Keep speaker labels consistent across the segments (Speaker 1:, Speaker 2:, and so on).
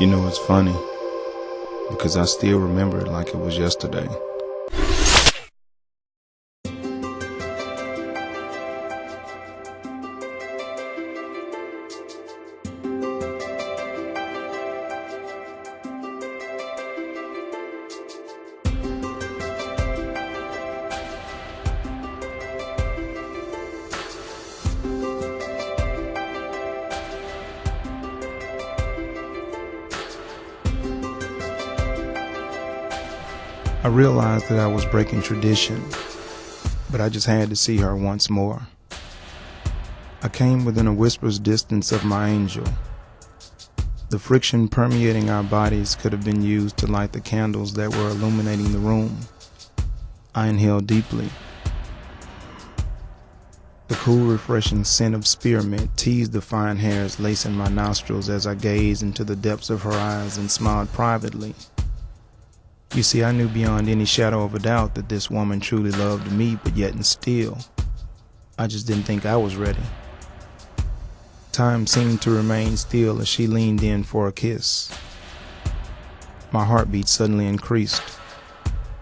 Speaker 1: You know, it's funny, because I still remember it like it was yesterday. I realized that I was breaking tradition, but I just had to see her once more. I came within a whisper's distance of my angel. The friction permeating our bodies could have been used to light the candles that were illuminating the room. I inhaled deeply. The cool, refreshing scent of spearmint teased the fine hairs lacing my nostrils as I gazed into the depths of her eyes and smiled privately. You see, I knew beyond any shadow of a doubt that this woman truly loved me, but yet and still, I just didn't think I was ready. Time seemed to remain still as she leaned in for a kiss. My heartbeat suddenly increased.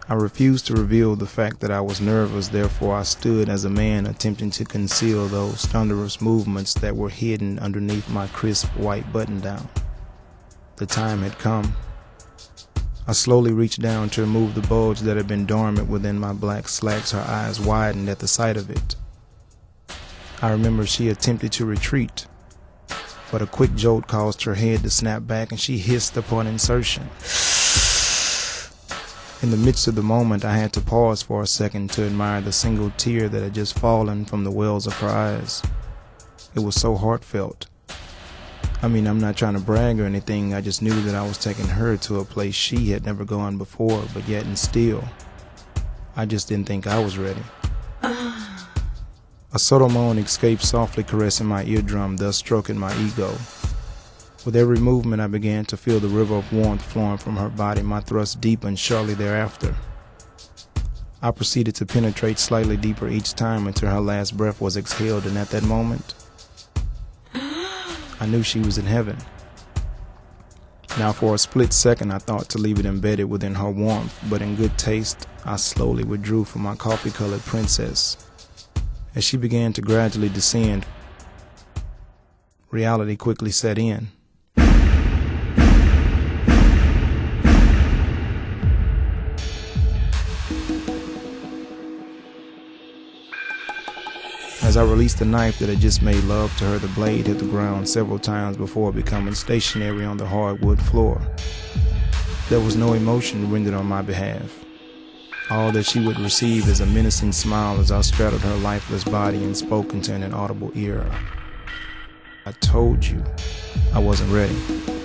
Speaker 1: I refused to reveal the fact that I was nervous, therefore I stood as a man attempting to conceal those thunderous movements that were hidden underneath my crisp white button-down. The time had come. I slowly reached down to remove the bulge that had been dormant within my black slacks. Her eyes widened at the sight of it. I remember she attempted to retreat, but a quick jolt caused her head to snap back and she hissed upon insertion. In the midst of the moment, I had to pause for a second to admire the single tear that had just fallen from the wells of her eyes. It was so heartfelt. I'm not trying to brag or anything, I just knew that I was taking her to a place she had never gone before, but yet and still, I just didn't think I was ready. A subtle moan escaped, softly caressing my eardrum, thus stroking my ego. With every movement, I began to feel the river of warmth flowing from her body. My thrust deepened shortly thereafter. I proceeded to penetrate slightly deeper each time until her last breath was exhaled, and at that moment, I knew she was in heaven. Now for a split second I thought to leave it embedded within her warmth, but in good taste I slowly withdrew from my coffee-colored princess. As she began to gradually descend, reality quickly set in. As I released the knife that had just made love to her, the blade hit the ground several times before becoming stationary on the hardwood floor. There was no emotion rendered on my behalf. All that she would receive is a menacing smile as I straddled her lifeless body and spoke into an inaudible ear. I told you I wasn't ready.